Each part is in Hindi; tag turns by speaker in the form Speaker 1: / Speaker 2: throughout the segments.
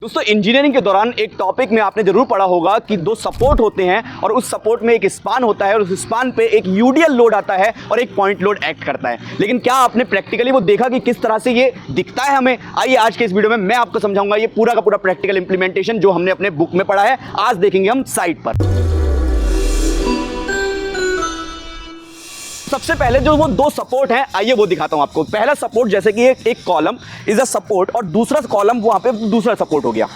Speaker 1: दोस्तों इंजीनियरिंग के दौरान एक टॉपिक में आपने जरूर पढ़ा होगा कि दो सपोर्ट होते हैं और उस सपोर्ट में एक स्पान होता है और उस स्पान पे एक यूडियल लोड आता है और एक पॉइंट लोड एक्ट करता है। लेकिन क्या आपने प्रैक्टिकली वो देखा कि किस तरह से ये दिखता है हमें? आइए आज के इस वीडियो में मैं आपको समझाऊंगा ये पूरा का पूरा प्रैक्टिकल इंप्लीमेंटेशन जो हमने अपने बुक में पढ़ा है। आज देखेंगे हम साइट पर। सबसे पहले जो वो दो सपोर्ट हैं, आइए वो दिखाता हूं आपको। पहला सपोर्ट जैसे कि एक कॉलम इज अ सपोर्ट और दूसरा कॉलम वहां पे दूसरा सपोर्ट हो गया।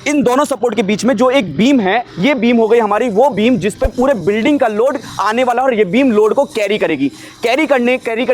Speaker 1: इन दोनों सपोर्ट के बीच में जो एक बीम है, ये बीम हो गई हमारी वो बीम जिस पे पूरे बिल्डिंग का लोड आने वाला है और ये बीम लोड को कैरी करेगी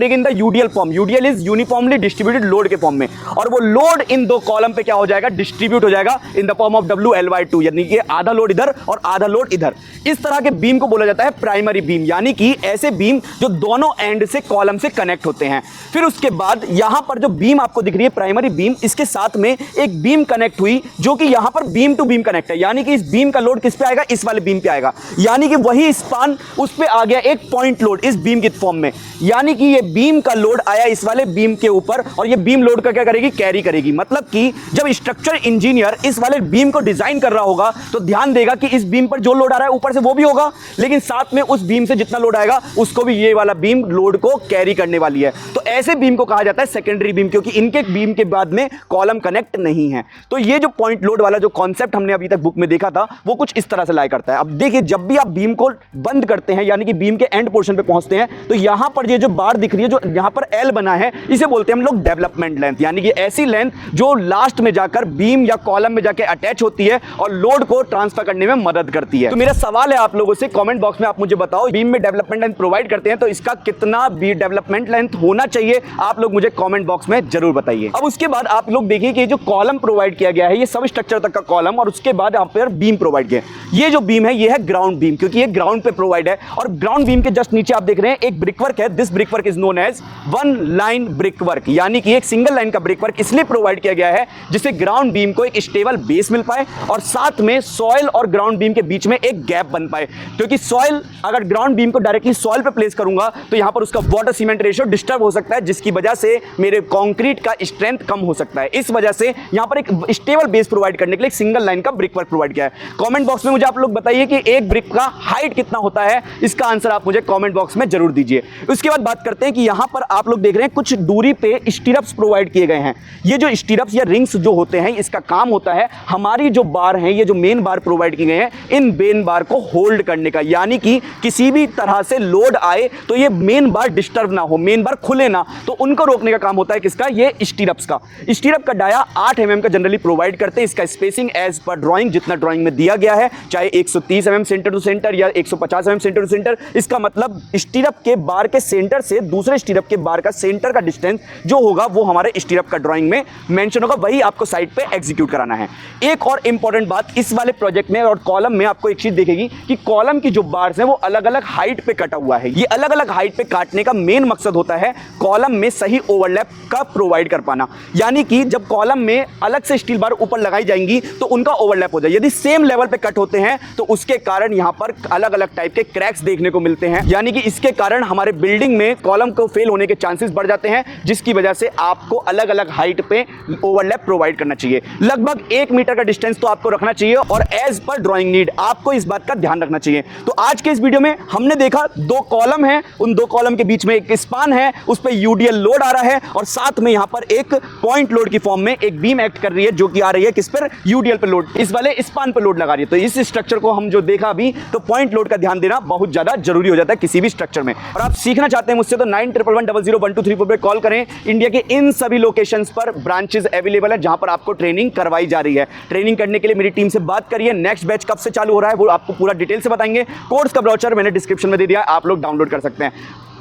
Speaker 1: in the UDL form. UDL is uniformly distributed load के फॉर्म में, और वो लोड इन दो कॉलम पे क्या हो जाएगा, डिस्ट्रीब्यूट हो जाएगा in the form of WL/2, यानी कि आधा लोड इधर और आधा लोड इधर। इस तरह के बीम को बोला जाता है प्राइमरी बीम, यानी कि ऐसे बीम जो दोनों एंड से कॉलम से कनेक्ट होते हैं। फिर उसके बाद यहां पर जो बीम आपको दिख रही है प्राइमरी बीम, इसके साथ में एक बीम कनेक्ट हुई जो कि यहां पर बीम टू बीम कनेक्ट है, यानी कि इस बीम का लोड किस पे आएगा, इस वाले बीम पे आएगा। यानी कि वही स्पान उस पे आ गया एक पॉइंट लोड इस बीम के फॉर्म में, यानी कि ये बीम का लोड आया इस वाले बीम के ऊपर और ये बीम लोड का क्या करेगी, कैरी करेगी। मतलब कि जब स्ट्रक्चर इंजीनियर इस वाले बीम को डिजाइन कर रहा होगा तो ध्यान देगा कि इस बीम पर जो लोड आ रहा है ऊपर से वो भी होगा, लेकिन साथ में उस बीम से जितना लोड आएगा उसको भी ये वाला बीम लोड को कैरी करने वाली है। तो ऐसे बीम को कहा जाता है सेकेंडरी बीम, क्योंकि इनके बीम के बाद में कॉलम कनेक्ट नहीं है। तो ये जो पॉइंट लोड वाला जो कॉन्सेप्ट हमने अभी तक बुक में देखा था वो कुछ इस तरह से लाया करता है। अब देखिए, जब भी आप बीम को बंद करते हैं यानी कि बीम के एंड पोर्शन पे पहुंचते हैं तो यहां पर ये जो बार दिख रही है, जो यहां पर एल बना है, इसे बोलते हैं हम लोग डेवलपमेंट लेंथ, यानी कि ऐसी लेंथ जो लास्ट में जाकर बीम या कॉलम में जाकर अटैच होती है और लोड को ट्रांसफर करने में मदद करती है। तो मेरा सवाल है आप लोगों से, कमेंट बॉक्स में आप मुझे बताओ, बीम में डेवलपमेंट लेंथ प्रोवाइड करते हैं तो इसका कितना भी डेवलपमेंट लेंथ होना चाहिए, आप लोग मुझे कमेंट बॉक्स में जरूर बताइए। अब उसके बाद आप लोग देखिए कि जो कॉलम प्रोवाइड किया गया है ये सब स्ट्रक्चर तक का कॉलम, और उसके बाद यहाँ पर बीम प्रोवाइड किया। ये जो बीम है ये है ग्राउंड बीम, क्योंकि ये ग्राउंड पे प्रोवाइड है। और ग्राउंड बीम के जस्ट नीचे आप देख रहे हैं एक ब्रिकवर्क है। This brickwork is known as one line brickwork, यानी कि एक सिंगल लाइन का ब्रिकवर्क इसलिए प्रोवाइड किया गया है जिससे ग्राउंड बीम को एक स्टेबल बेस मिल पाए और साथ में सॉइल और ग्राउंड बीम के बीच में एक गैप बन पाए। क्योंकि सॉइल, अगर ग्राउंड बीम को डायरेक्टली सॉइल पे प्लेस करूंगा तो यहां पर उसका वाटर सीमेंट रेशियो डिस्टर्ब हो सकता है, जिसकी वजह से मेरे कंक्रीट का स्ट्रेंथ कम हो सकता है। इस वजह से यहां पर एक स्टेबल बेस प्रोवाइड करने के लिए एक सिंगल लाइन का ब्रिकवर्क प्रोवाइड किया है। कमेंट बॉक्स में मुझे आप लोग बताइए कि एक ब्रिक का हाइट कितना होता है, इसका आंसर आप मुझे कमेंट बॉक्स में जरूर दीजिए। उसके बाद बात करते हैं कि यहां पर आप लोग देख रहे हैं कुछ दूरी पे स्टीरअप्स प्रोवाइड किए गए हैं। ये जो स्टीरअप्स या रिंग्स जो होते हैं, इसका काम होता है हमारी जो बार हैं, ये जो मेन बार प्रोवाइड किए गए हैं, इन मेन बार को होल्ड करने का, यानी कि किसी भी तरह से लोड आए तो ये मेन बार डिस्टर्ब ना हो, मेन बार खुले ना, तो उनको रोकने का काम होता है किसका, ये स्टीरअप्स का। स्टीरअप का डाया 8 mm का जनरली प्रोवाइड करते हैं। इसका स्पेसिंग एज पर ड्राइंग, जितना ड्राइंग में दिया गया है, चाहे 130 mm सेंटर टू सेंटर या 150 mm सेंटर टू सेंटर, इसका मतलब स्टीरअप के बार के सेंटर से दूसरे स्टीरअप के बार का सेंटर का डिस्टेंस जो होगा वो हमारे स्टीरअप का ड्राइंग में मेंशन होगा, वही आपको साइट पे एग्जीक्यूट कराना है। एक और इंपॉर्टेंट बात इस वाले प्रोजेक्ट में और कॉलम में आपको एक चीज देखेगी कि कॉलम की जो बार्स हैं वो अलग अलग हाइट पे कटा हुआ है। ये अलग अलग हाइट पे काटने का मेन मकसद होता है कॉलम में सही ओवरलैप का प्रोवाइड कर पाना, यानी कि जब कॉलम में अलग से स्टील बार ऊपर लगाई जाएंगी तो उनका ओवरलैप हो जाए। यदि सेम लेवल पे कट होते हैं तो उसके कारण यहां पर अलग अलग टाइप के क्रैक्स देखने को मिलते हैं, यानी कि इसके कारण हमारे बिल्डिंग में कॉलम को फेल होने के चांसेस बढ़ जाते हैं, जिसकी वजह से आपको अलग अलग हाइट पे ओवरलैप प्रोवाइड करना चाहिए। लगभग 1 मीटर का डिस्टेंस तो आपको रखना चाहिए और एज पर ड्राइंग नीड आपको इस बात का ध्यान रखना चाहिए। तो आज के इस वीडियो में हमने देखा दो कॉलम है, उन दो कॉलम के बीच में एक स्पान है, उस पर यूडियल लोड आ रहा है और साथ में यहां पर एक पॉइंट लोड की फॉर्म में एक बीम एक्ट कर रही है जो कि आ रही है किस पर, यूडियल पर लोड, इस वाले स्पान पर लोड लगा रही है। तो इस स्ट्रक्चर को हम जो देखा अभी, तो पॉइंट लोड का ध्यान देना बहुत ज्यादा जरूरी हो जाता है किसी भी स्ट्रक्चर में। और आप सीखना चाहते हैं मुझसे तो 9111001234 पे कॉल करें। इंडिया के इन सभी लोकेशंस पर ब्रांचेस अवेलेबल है जहां पर आपको ट्रेनिंग करवाई जा रही है। ट्रेनिंग करने के लिए मेरी टीम से बात करिए। नेक्स्ट बैच कब से चालू हो रहा है वो आपको पूरा डिटेल से बताएंगे। कोर्स का ब्राउचर मैंने डिस्क्रिप्शन में दे दिया है, आप लोग डाउनलोड कर सकते हैं।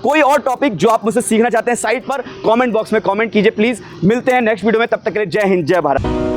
Speaker 1: कोई और टॉपिक जो आप मुझसे सीखना चाहते हैं साइट पर, कमेंट बॉक्स में कमेंट कीजिए प्लीज। मिलते हैं नेक्स्ट वीडियो में, तब तक के लिए जय हिंद जय भारत।